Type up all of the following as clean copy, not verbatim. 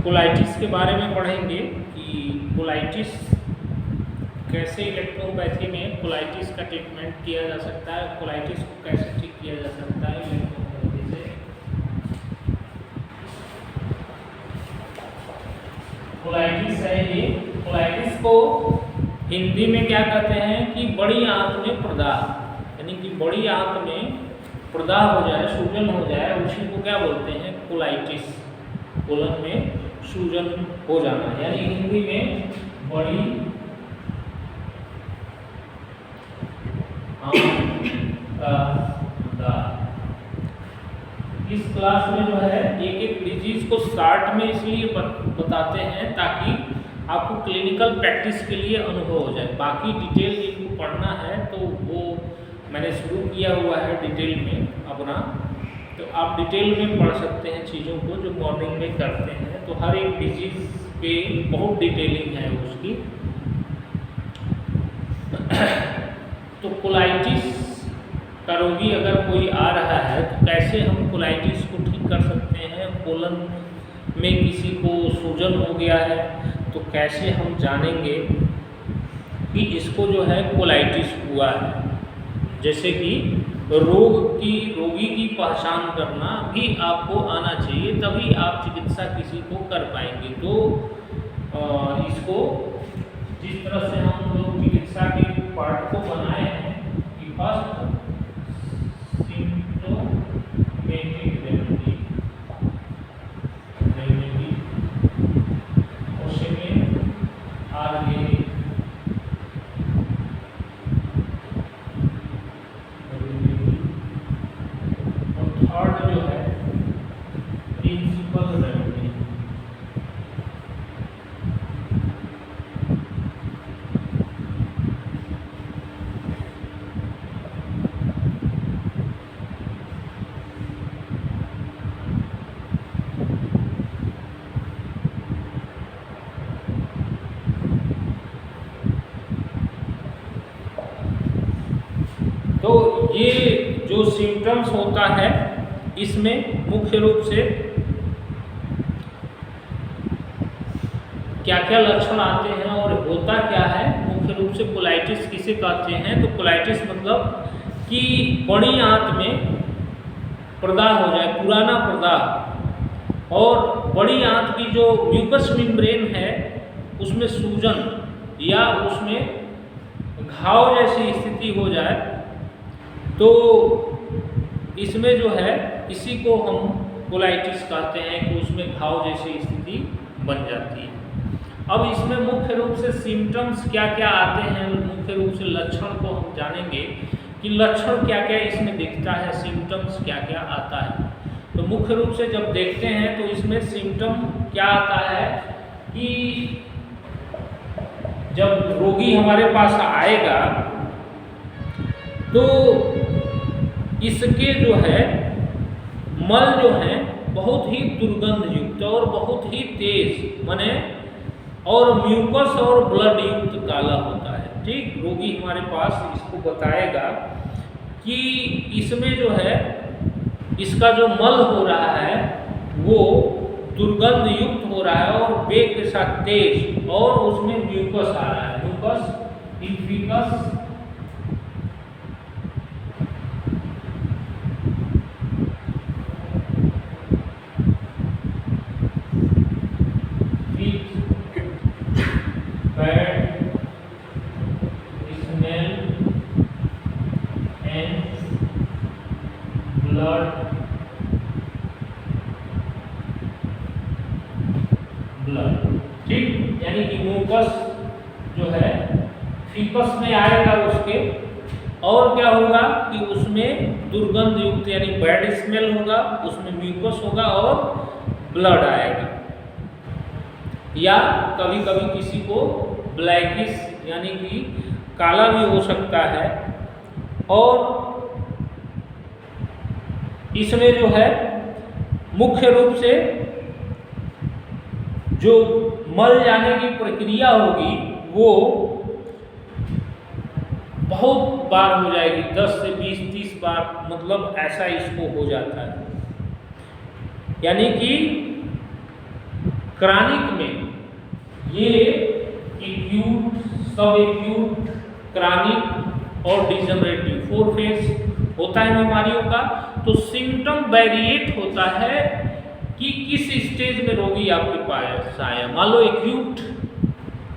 Colitis के बारे में पढ़ेंगे कि कोलाइटिस कैसे इलेक्ट्रोपैथी में कोलाइटिस का ट्रीटमेंट किया जा सकता है, कोलाइटिस को कैसे ठीक किया जा सकता है इलेक्ट्रोपैथी से। कोलाइटिस है ये, कोलाइटिस को हिंदी में क्या कहते हैं कि बड़ी आंत में प्रदाह, यानी कि बड़ी आंत में प्रदाह हो जाए, सूजन हो जाए, उसी को क्या बोलते हैं कोलाइटिस। कोलन में सूजन हो जाना, यानी हिंदी में बड़ी इस क्लास में जो है एक एक डिजीज को शॉर्ट में इसलिए बताते हैं ताकि आपको क्लिनिकल प्रैक्टिस के लिए अनुभव हो जाए। बाकी डिटेल जिनको पढ़ना है तो वो मैंने शुरू किया हुआ है डिटेल में अपना, तो आप डिटेल में पढ़ सकते हैं चीज़ों को जो मॉर्निंग में करते हैं। तो हर एक डिजीज पे बहुत डिटेलिंग है उसकी। तो कोलाइटिस का रोगी अगर कोई आ रहा है तो कैसे हम कोलाइटिस को ठीक कर सकते हैं। कोलन में किसी को सूजन हो गया है तो कैसे हम जानेंगे कि इसको जो है कोलाइटिस हुआ है। जैसे कि रोगी की पहचान करना भी आपको आना चाहिए, तभी आप चिकित्सा किसी को कर पाएंगे। तो इसको जिस तरह से हम लोग चिकित्सा के पार्ट को बनाए हैं कि फर्स्ट सिम्प्टोमेटिक रेमेडी और सेकेंड ऑर्गेनिक और थर्ड जो है प्रिंसिपल रेमेडी। तो ये जो सिम्टम्स होता है इसमें मुख्य रूप से क्या क्या लक्षण आते हैं और होता क्या है। मुख्य रूप से कोलाइटिस किसे कहते हैं, तो कोलाइटिस मतलब कि बड़ी आंत में प्रदाह हो जाए, पुराना प्रदाह, और बड़ी आंत की जो म्यूकस मेम्ब्रेन है उसमें सूजन या उसमें घाव जैसी स्थिति हो जाए। तो इसमें जो है इसी को हम कोलाइटिस कहते हैं कि उसमें घाव जैसी स्थिति बन जाती है। अब इसमें मुख्य रूप से सिम्टम्स क्या क्या आते हैं, मुख्य रूप से लक्षण को हम जानेंगे कि लक्षण क्या क्या इसमें दिखता है, सिम्टम्स क्या क्या आता है। तो मुख्य रूप से जब देखते हैं तो इसमें सिम्टम क्या आता है कि जब रोगी हमारे पास आएगा तो इसके जो है मल जो है बहुत ही दुर्गंध युक्त और बहुत ही तेज माने और म्यूकस और ब्लड युक्त काला होता है। ठीक, रोगी हमारे पास इसको बताएगा कि इसमें जो है इसका जो मल हो रहा है वो दुर्गंध युक्त हो रहा है और वेग के साथ तेज, और उसमें म्यूकस आ रहा है, म्यूकस इन्फिकस ठीक, यानी कि म्यूकस जो है फीकस में आएगा उसके, और क्या होगा कि उसमें दुर्गंध युक्त यानी बैड स्मेल होगा, उसमें म्यूकस होगा और ब्लड आएगा। या कभी कभी किसी को ब्लैकिश यानी कि काला भी हो सकता है। और इसमें जो है मुख्य रूप से जो मल जाने की प्रक्रिया होगी वो बहुत बार हो जाएगी, 10 से 20-30 बार, मतलब ऐसा इसको हो जाता है। यानी कि क्रॉनिक में ये एक्यूट, सब एक्यूट, क्रॉनिक और डिजनरेटिव 4 फेज होता है बीमारियों का। तो सिम्टम वेरिएट होता है कि किस स्टेज में रोगी आपके पास आया। मान लो एक्यूट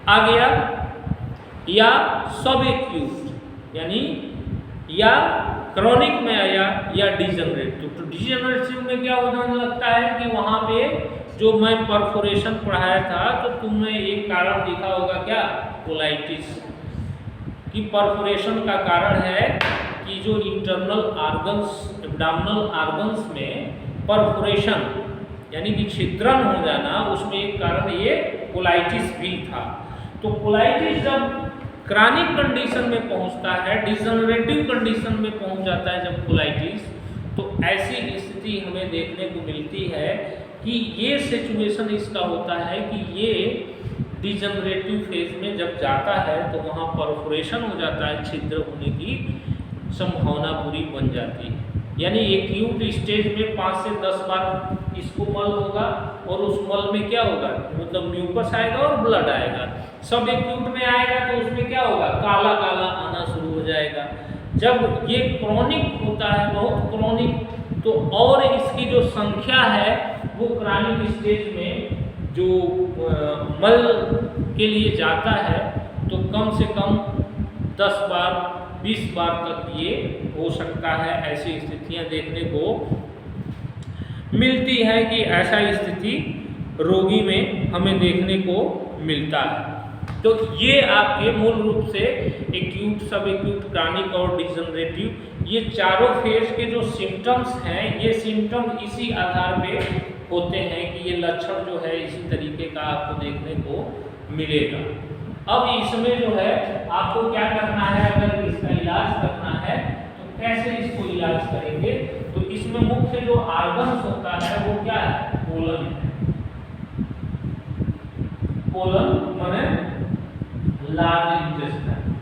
आ गया या सब एक्यूट यानी या क्रॉनिक में आया या डिजनरेटिव। तो डिजनरेटिव में क्या होने लगता है कि वहाँ पे जो मैं परफोरेशन पढ़ाया था तो तुमने एक कारण देखा होगा क्या, कोलाइटिस की परफोरेशन का कारण है कि जो इंटरनल ऑर्गन्स, एब्डोमिनल ऑर्गन्स में परफोरेशन यानी कि छिद्रण हो जाना, उसमें एक कारण ये कोलाइटिस भी था। तो कोलाइटिस जब क्रॉनिक कंडीशन में पहुंचता है, डिजनरेटिव कंडीशन में पहुंच जाता है जब कोलाइटिस, तो ऐसी स्थिति हमें देखने को मिलती है कि ये सिचुएशन इसका होता है कि ये डिजनरेटिव फेज में जब जाता है तो वहाँ परफोरेशन हो जाता है, छिद्र होने की संभावना पूरी बन जाती है। यानी एक्यूट स्टेज में 5 से 10 बार इसको मल होगा और उस मल में क्या होगा, मतलब म्यूकस आएगा और ब्लड आएगा। सब एक्यूट में आएगा तो उसमें क्या होगा, काला काला आना शुरू हो जाएगा। जब ये क्रॉनिक होता है, बहुत क्रॉनिक, तो और इसकी जो संख्या है वो क्रॉनिक स्टेज में जो मल के लिए जाता है तो कम से कम 10 बार 20 बार तक ये हो सकता है। ऐसी स्थितियां देखने को मिलती है कि ऐसा स्थिति रोगी में हमें देखने को मिलता है। तो ये आपके मूल रूप से एक्यूट, सब एक्यूट, क्रॉनिक और डिजनरेटिव, ये चारों फेज के जो सिम्टम्स हैं, ये सिम्टम इसी आधार पे होते हैं कि ये लक्षण जो है इसी तरीके का आपको देखने को मिलेगा। अब इसमें जो है आपको क्या करना है, अगर इसका इलाज करना है तो कैसे इसको इलाज करेंगे। तो इसमें मुख्य जो ऑर्गन्स होता है वो क्या है, कोलन है। कोलन माने लार्ज इंटेस्टाइन।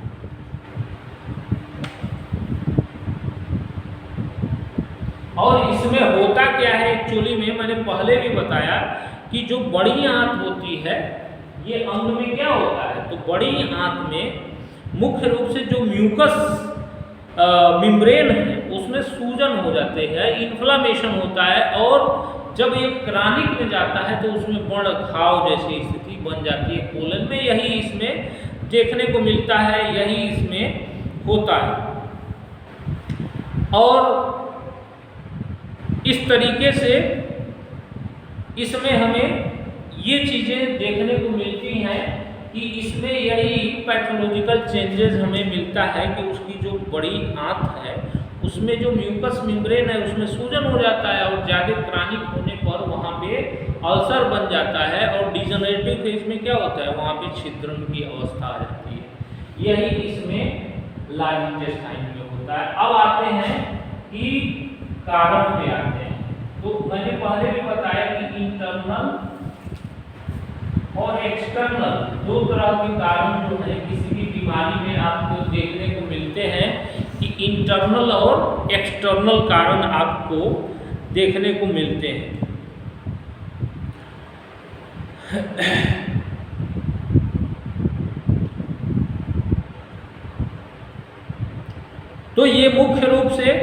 और इसमें होता क्या है एक्चुअली में, मैंने पहले भी बताया कि जो बड़ी आंत होती है ये अंग में क्या होता है, तो बड़ी आंत में मुख्य रूप से जो म्यूकस मेम्ब्रेन है उसमें सूजन हो जाते हैं, इन्फ्लामेशन होता है, और जब ये क्रॉनिक में जाता है तो उसमें बड़ घाव जैसी स्थिति बन जाती है कोलन में। यही इसमें देखने को मिलता है, यही इसमें होता है। और इस तरीके से इसमें हमें ये चीज़ें देखने को मिलती हैं कि इसमें यही पैथोलॉजिकल चेंजेस हमें मिलता है कि उसकी जो बड़ी आंत है उसमें जो म्यूकस मेम्ब्रेन है उसमें सूजन हो जाता है, और ज़्यादा क्रॉनिक होने पर वहाँ पे अल्सर बन जाता है, और डिजनरेटिव फेज में क्या होता है, वहाँ पे छिद्रण की अवस्था आ जाती है। यही इसमें लार्ज इंटेस्टाइन में होता है। अब आते हैं कि कारण पे आते हैं। तो मैंने पहले भी बताया कि इंटरनल और एक्सटर्नल दो तरह के कारण जो है किसी भी बीमारी में आपको देखने को मिलते हैं, कि इंटरनल और एक्सटर्नल कारण आपको देखने को मिलते हैं। तो ये मुख्य रूप से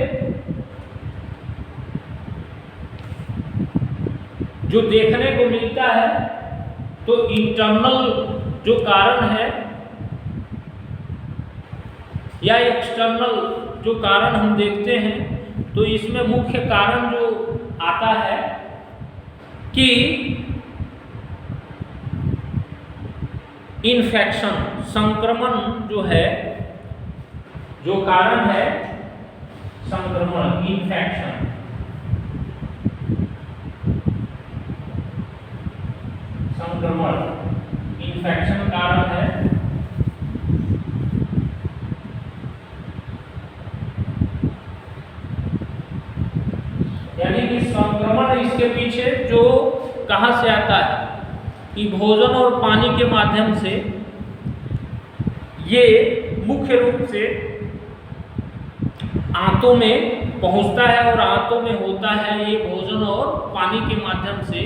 जो देखने को मिलता है, तो इंटरनल जो कारण है या एक्सटर्नल जो कारण हम देखते हैं, तो इसमें मुख्य कारण जो आता है कि इन्फेक्शन, संक्रमण जो है, जो कारण है संक्रमण, इन्फेक्शन, संक्रमण, इन्फेक्शन कारण है। यानी कि संक्रमण इसके पीछे जो कहां से आता है कि भोजन और पानी के माध्यम से ये मुख्य रूप से आंतों में पहुंचता है, और आंतों में होता है ये भोजन और पानी के माध्यम से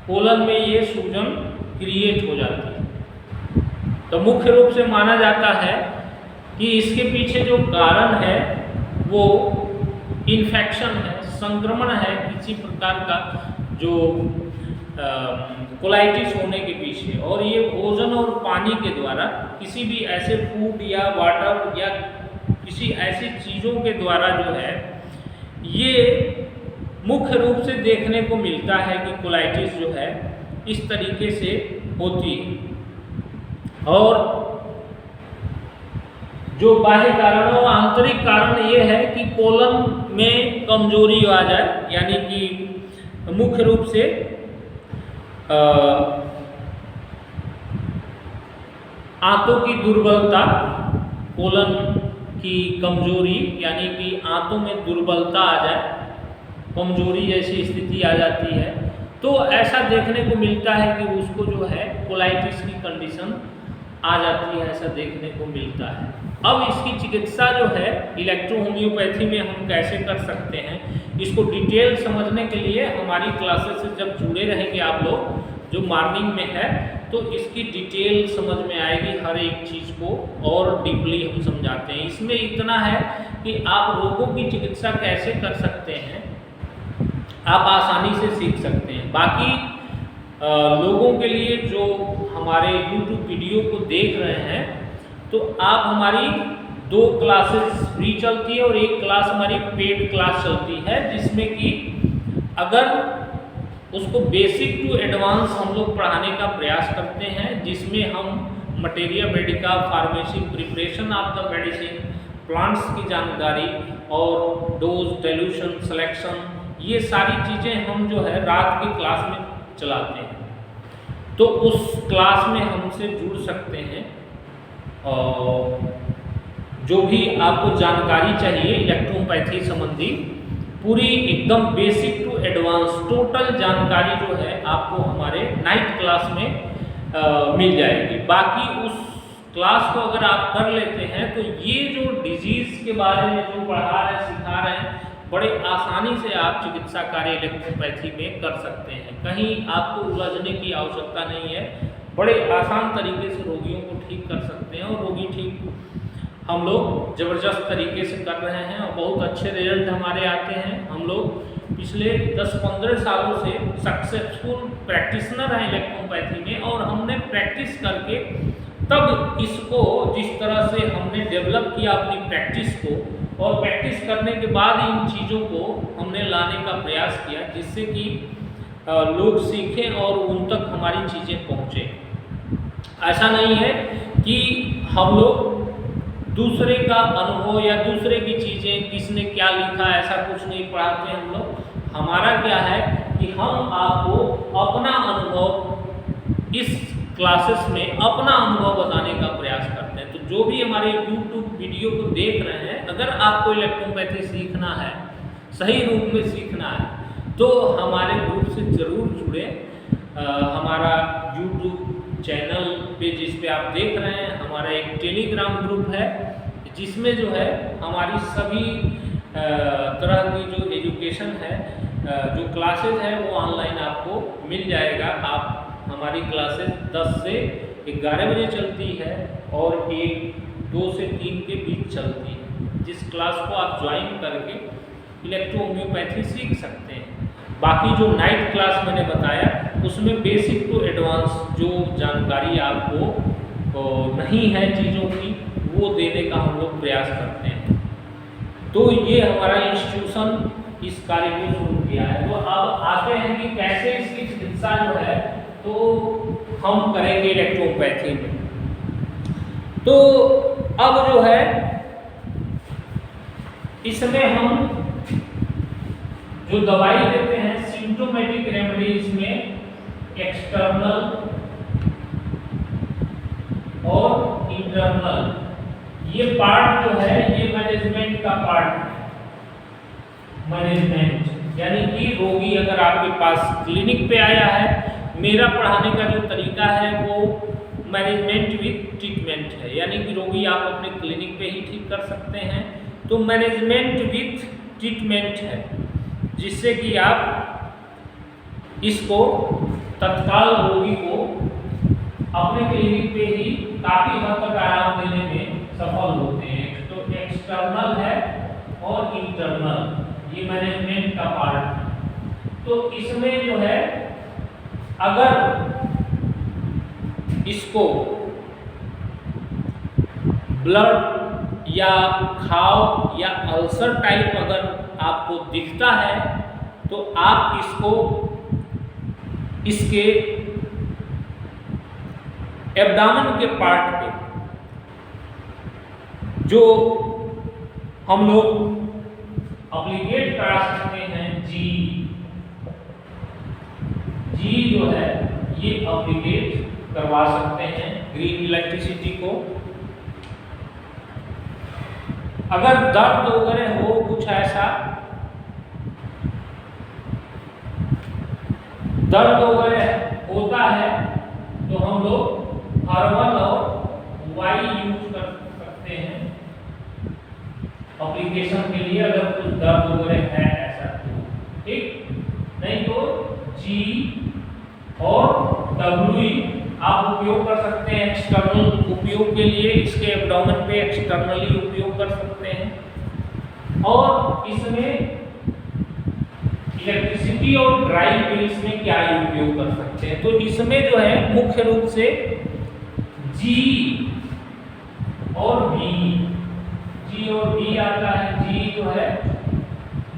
कोलन में ये सूजन क्रिएट हो जाती है। तो मुख्य रूप से माना जाता है कि इसके पीछे जो कारण है वो इन्फेक्शन है, संक्रमण है किसी प्रकार का जो कोलाइटिस होने के पीछे, और ये भोजन और पानी के द्वारा किसी भी ऐसे फूड या वाटर या किसी ऐसी चीज़ों के द्वारा जो है ये मुख्य रूप से देखने को मिलता है कि कोलाइटिस जो है इस तरीके से होती है। और जो बाह्य कारण और आंतरिक कारण ये है कि कोलन में कमजोरी आ जाए, यानी कि मुख्य रूप से आंतों की दुर्बलता, कोलन की कमजोरी यानी कि आंतों में दुर्बलता आ जाए, कमजोरी जैसी स्थिति आ जाती है, तो ऐसा देखने को मिलता है कि उसको जो है कोलाइटिस की कंडीशन आ जाती है, ऐसा देखने को मिलता है। अब इसकी चिकित्सा जो है इलेक्ट्रोहोम्योपैथी में हम कैसे कर सकते हैं, इसको डिटेल समझने के लिए हमारी क्लासेस से जब जुड़े रहेंगे आप लोग, जो मॉर्निंग में है, तो इसकी डिटेल समझ में आएगी, हर एक चीज़ को और डीपली हम समझाते हैं। इसमें इतना है कि आप रोगों की चिकित्सा कैसे कर सकते हैं आप आसानी से सीख सकते हैं। बाकी लोगों के लिए जो हमारे YouTube वीडियो को देख रहे हैं, तो आप हमारी 2 क्लासेस फ्री चलती है और 1 क्लास हमारी पेड क्लास चलती है, जिसमें कि अगर उसको बेसिक टू एडवांस हम लोग पढ़ाने का प्रयास करते हैं, जिसमें हम materia Medica, pharmacy, preparation of the medicine, plants की जानकारी और डोज, डाइल्यूशन, सिलेक्शन, ये सारी चीज़ें हम जो है रात की क्लास में चलाते हैं। तो उस क्लास में हमसे जुड़ सकते हैं और जो भी आपको जानकारी चाहिए इलेक्ट्रोपैथी संबंधी, पूरी एकदम बेसिक टू एडवांस टोटल जानकारी जो है आपको हमारे नाइट क्लास में मिल जाएगी। बाकी उस क्लास को अगर आप कर लेते हैं तो ये जो डिजीज़ के बारे में जो पढ़ा रहे हैं, सिखा रहे हैं, बड़े आसानी से आप चिकित्सा कार्य इलेक्ट्रोपैथी में कर सकते हैं। कहीं आपको उलझने की आवश्यकता नहीं है, बड़े आसान तरीके से रोगियों को ठीक कर सकते हैं और रोगी ठीक हम लोग ज़बरदस्त तरीके से कर रहे हैं और बहुत अच्छे रिजल्ट हमारे आते हैं। हम लोग पिछले 10-15 सालों से सक्सेसफुल प्रैक्टिशनर हैं इलेक्ट्रोपैथी में, और हमने प्रैक्टिस करके तब इसको जिस तरह से हमने डेवलप किया अपनी प्रैक्टिस को, और प्रैक्टिस करने के बाद इन चीज़ों को हमने लाने का प्रयास किया, जिससे कि लोग सीखें और उन तक हमारी चीज़ें पहुँचें। ऐसा नहीं है कि हम लोग दूसरे का अनुभव या दूसरे की चीज़ें किसने क्या लिखा ऐसा कुछ नहीं पढ़ाते हम लोग। हमारा क्या है कि हम आपको अपना अनुभव इस क्लासेस में अपना अनुभव बताने का प्रयास करते हैं। तो जो भी हमारे YouTube वीडियो को देख रहे हैं, अगर आपको इलेक्ट्रोपैथी सीखना है, सही रूप में सीखना है, तो हमारे ग्रुप से ज़रूर जुड़े। हमारा YouTube चैनल पे जिस पे आप देख रहे हैं, हमारा एक टेलीग्राम ग्रुप है, जिसमें जो है हमारी सभी तरह की जो एजुकेशन है, जो क्लासेस है, वो ऑनलाइन आपको मिल जाएगा। आप हमारी क्लासेस 10 से 11 बजे चलती है और 2 से 3 के बीच चलती है, जिस क्लास को आप ज्वाइन करके इलेक्ट्रोहोम्योपैथी सीख सकते हैं। बाकी जो नाइट क्लास मैंने बताया, उसमें बेसिक टू एडवांस जो जानकारी आपको नहीं है चीज़ों की, वो देने का हम लोग प्रयास करते हैं। तो ये हमारा इंस्टीट्यूशन इस कार्य को शुरू किया है। तो अब आते हैं कि कैसे इसकी चिकित्सा जो है तो हम करेंगे इलेक्ट्रोपैथी में। तो अब जो है इसमें हम जो दवाई देते हैं सिम्टोमेटिक रेमेडीज में एक्सटर्नल और इंटरनल, ये पार्ट जो है ये मैनेजमेंट का पार्ट है। मैनेजमेंट यानी कि रोगी अगर आपके पास क्लिनिक पे आया है, मेरा पढ़ाने का जो तरीका है वो मैनेजमेंट विथ ट्रीटमेंट है, यानी कि रोगी आप अपने क्लिनिक पे ही ठीक कर सकते हैं। तो मैनेजमेंट विथ ट्रीटमेंट है, जिससे कि आप इसको तत्काल रोगी को अपने क्लिनिक पे ही काफी हद तक आराम देने में सफल होते हैं। तो एक्सटर्नल है और इंटरनल, ये मैनेजमेंट का पार्ट है। तो इसमें जो है अगर इसको ब्लड या घाव या अल्सर टाइप अगर आपको दिखता है तो आप इसको इसके एब्डामन के पार्ट पे जो हम लोग अप्लीकेट करा सकते हैं, जी जो है ये अप्लीकेट करवा सकते हैं ग्रीन इलेक्ट्रिसिटी को। अगर दर्द वगैरह हो कुछ ऐसा, दर्द वगैरह होता है तो हम लोग हर्बल और वाई यूज कर सकते हैं एप्लीकेशन के लिए, अगर कुछ दर्द वगैरह है ऐसा, ठीक। नहीं तो जी और डब्ल्यू आप उपयोग कर सकते हैं एक्सटर्नल उपयोग के लिए, इसके एब्डोमेन पे एक्सटर्नली उपयोग कर सकते हैं। और इसमें इलेक्ट्रिसिटी और ड्राई पिल्स में क्या उपयोग कर सकते हैं, तो इसमें जो है मुख्य रूप से जी और बी आता है। जी जो है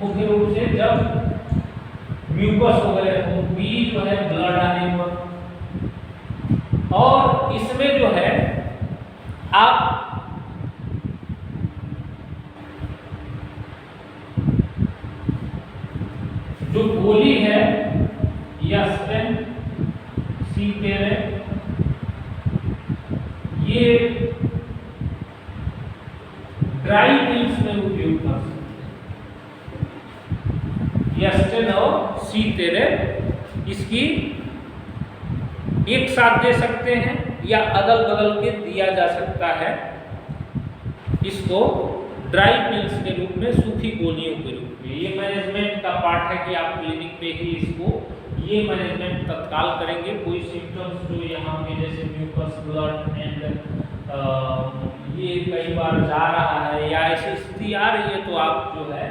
मुख्य रूप से जब म्यूकस वगैरह हो, बी जो है ब्लड आने पर, और इसमें जो है आप जो गोली है यास्पेन सीटेरेट, ये ड्राई पिल्स में उपयोग कर सकते हैं। यास्टेन और सीटेरेट इसकी एक साथ दे सकते हैं या अदल बदल के दिया जा सकता है, इसको ड्राई पिल्स के रूप में, सूखी गोलियों के रूप में। ये मैनेजमेंट का पार्ट है कि आप क्लिनिक पे ही इसको ये मैनेजमेंट तत्काल करेंगे। कोई सिम्टम्स जो यहाँ पे जैसे म्यूकस, ब्लड एंड ये कई बार जा रहा है या ऐसी स्थिति आ रही है तो आप जो है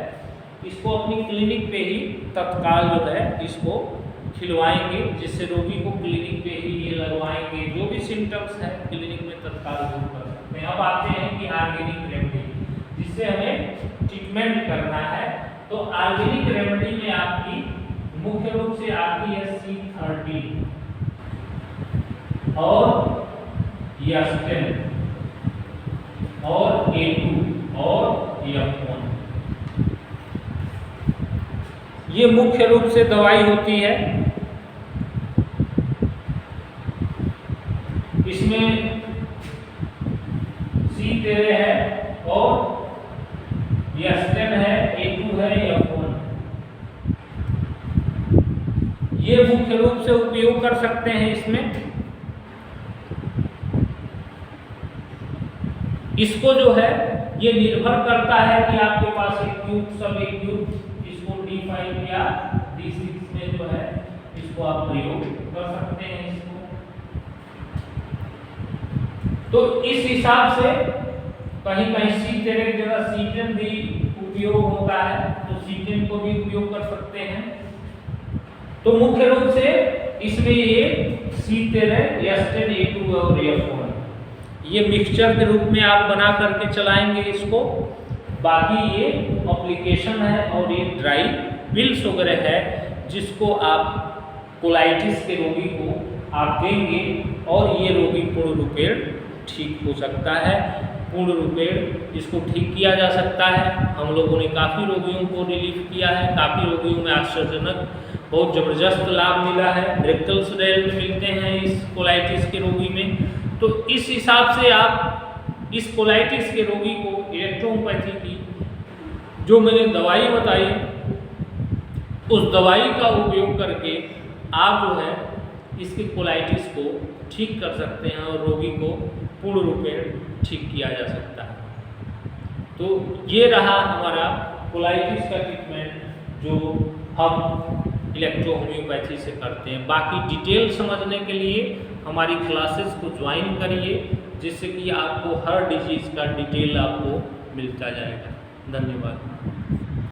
इसको अपनी क्लिनिक पे ही तत्काल जो है इसको खिलवाएंगे, जिससे रोगी को क्लिनिक पे ही ये लगवाएंगे। जो भी सिम्टम्स है क्लिनिक में तत्काल दूर कर सकते हैं। अब आते हैं कि ऑर्गेनिक रेमेडी, जिससे हमें ट्रीटमेंट करना है। तो ऑर्गेनिक रेमेडी में आपकी मुख्य रूप से आती है C30 और यास्टेन और A2 और F1, ये मुख्य रूप से दवाई होती है। इसमें C13 है और यास्टेन है, A2 है, F1, ये मुख्य रूप से उपयोग कर सकते हैं। इसमें इसको जो है ये निर्भर करता है कि आपके पास एक क्यूब इसको D5 या D6 में जो है इसको आप प्रयोग कर सकते हैं इसको। तो इस हिसाब से कहीं कहीं C13 की जगह C10 भी उपयोग होता है, तो C10 को भी उपयोग कर सकते हैं। तो मुख्य रूप से इसमें ये C13, यास्टेन, A2 और F1 ये मिक्सचर के रूप में आप बना करके चलाएंगे इसको। बाकी ये एप्लीकेशन है और ये ड्राई पिल्स वगैरह है जिसको आप कोलाइटिस के रोगी को आप देंगे और ये रोगी पूर्ण रूपेण ठीक हो सकता है। पूर्ण रूपेण इसको ठीक किया जा सकता है। हम लोगों ने काफ़ी रोगियों को रिलीफ किया है, काफ़ी रोगियों में आश्चर्यजनक बहुत ज़बरदस्त लाभ मिला है, रेक्टल रिजल्ट मिलते हैं इस कोलाइटिस के रोगी में। तो इस हिसाब से आप इस कोलाइटिस के रोगी को इलेक्ट्रोहोम्योपैथी की जो मैंने दवाई बताई उस दवाई का उपयोग करके आप जो है इसके कोलाइटिस को ठीक कर सकते हैं और रोगी को पूर्ण रूपेण ठीक किया जा सकता है। तो ये रहा हमारा कोलाइटिस का ट्रीटमेंट जो हम इलेक्ट्रो होम्योपैथी से करते हैं। बाकी डिटेल समझने के लिए हमारी क्लासेस को ज्वाइन करिए, जिससे कि आपको हर डिजीज़ का डिटेल आपको मिलता जाएगा। धन्यवाद।